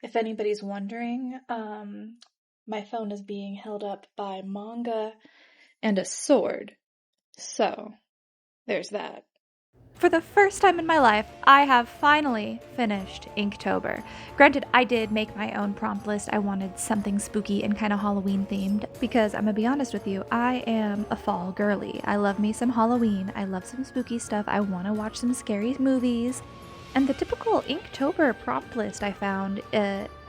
If anybody's wondering, my phone is being held up by manga and a sword. So, there's that. For the first time in my life, I have finally finished Inktober. Granted, I did make my own prompt list. I wanted something spooky and kind of Halloween themed because I'm gonna be honest with you, I am a fall girly. I love me some Halloween. I love some spooky stuff. I want to watch some scary movies. And the typical Inktober prompt list I found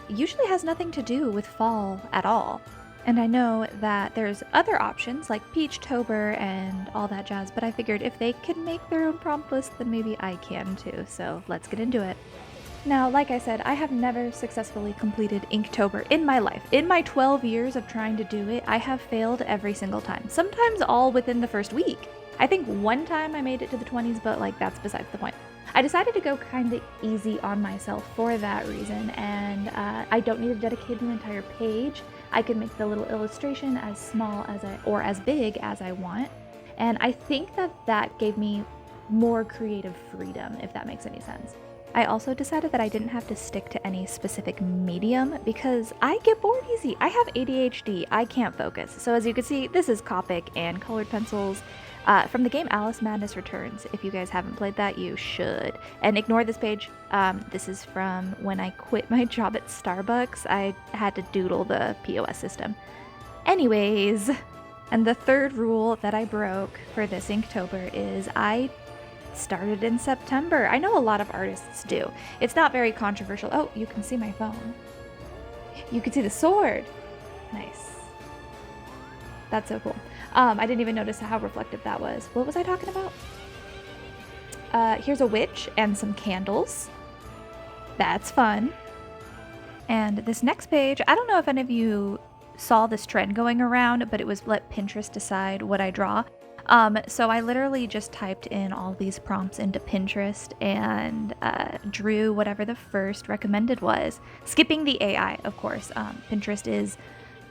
usually has nothing to do with fall at all. And I know that there's other options like Peachtober and all that jazz, but I figured if they can make their own prompt list, then maybe I can too. So let's get into it. Now, like I said, I have never successfully completed Inktober in my life. In my 12 years of trying to do it, I have failed every single time, sometimes all within the first week. I think one time I made it to the 20s, but like that's besides the point. I decided to go kind of easy on myself for that reason, and I don't need to dedicate an entire page. I can make the little illustration as small as or as big as I want, and I think that gave me more creative freedom, if that makes any sense. I also decided that I didn't have to stick to any specific medium because I get bored easy. I have ADHD. I can't focus. So as you can see, this is Copic and colored pencils from the game Alice Madness Returns. If you guys haven't played that, you should. And ignore this page. This is from when I quit my job at Starbucks. I had to doodle the POS system. Anyways, and the third rule that I broke for this Inktober is I started in September. I know a lot of artists do. It's not very controversial. Oh, you can see my phone. You can see the sword. Nice. That's so cool. I didn't even notice how reflective that was. What was I talking about? Here's a witch and some candles. That's fun. And this next page, I don't know if any of you saw this trend going around, but it was let Pinterest decide what I draw. So I literally just typed in all these prompts into Pinterest and drew whatever the first recommended was, skipping the AI, of course. Pinterest is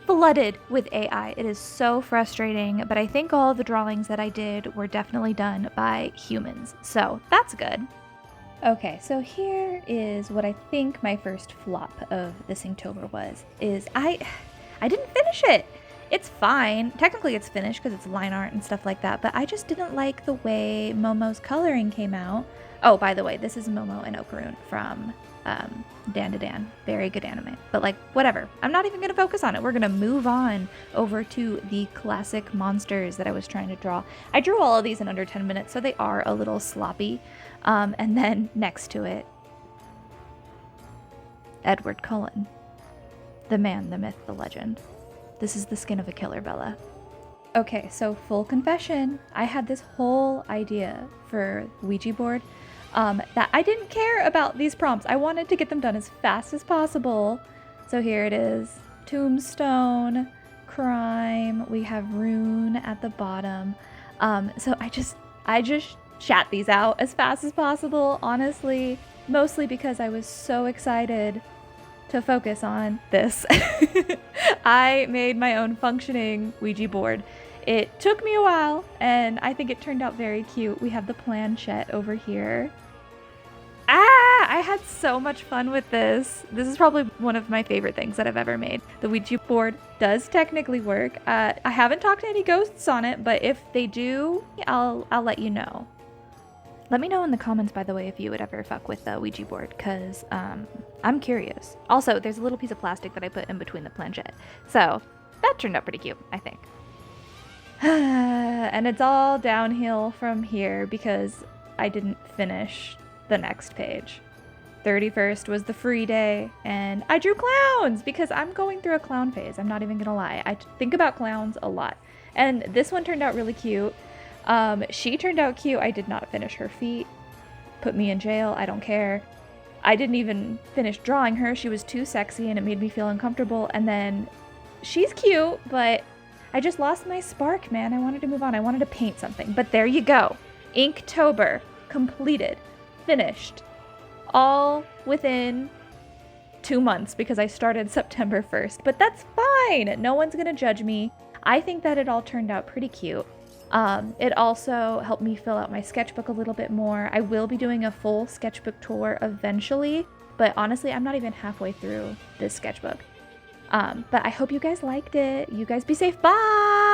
flooded with AI. It is so frustrating, but I think all the drawings that I did were definitely done by humans, so that's good. Okay, so here is what I think my first flop of this Inktober was, is I didn't finish it. It's fine. Technically it's finished because it's line art and stuff like that, but I just didn't like the way Momo's coloring came out. Oh, by the way, this is Momo and Okarun from Dan to Dan. Very good anime. But like, whatever. I'm not even going to focus on it. We're going to move on over to the classic monsters that I was trying to draw. I drew all of these in under 10 minutes, so they are a little sloppy. And then next to it, Edward Cullen. The man, the myth, the legend. This is the skin of a killer, Bella. Okay, so full confession, I had this whole idea for Ouija board that I didn't care about these prompts. I wanted to get them done as fast as possible. So here it is. Tombstone, crime, we have rune at the bottom. So I just chat these out as fast as possible, honestly, mostly because I was so excited to focus on this. I made my own functioning Ouija board. It took me a while, and I think it turned out very cute. We have the planchette over here. I had so much fun with this. This is probably one of my favorite things that I've ever made. The Ouija board does technically work. I haven't talked to any ghosts on it, but if they do, I'll let you know. Let me know in the comments, by the way, if you would ever fuck with the Ouija board, because I'm curious. Also, there's a little piece of plastic that I put in between the planchette. So that turned out pretty cute, I think. And it's all downhill from here because I didn't finish the next page. 31st was the free day, and I drew clowns because I'm going through a clown phase. I'm not even gonna lie. I think about clowns a lot. And this one turned out really cute. She turned out cute. I did not finish her feet. Put me in jail. I don't care. I didn't even finish drawing her. She was too sexy and it made me feel uncomfortable. And then she's cute, but I just lost my spark, man. I wanted to move on. I wanted to paint something. But there you go. Inktober. Completed. Finished. All within 2 months because I started September 1st. But that's fine. No one's gonna judge me. I think that it all turned out pretty cute. It also helped me fill out my sketchbook a little bit more. I will be doing a full sketchbook tour eventually, but honestly, I'm not even halfway through this sketchbook. But I hope you guys liked it. You guys be safe. Bye!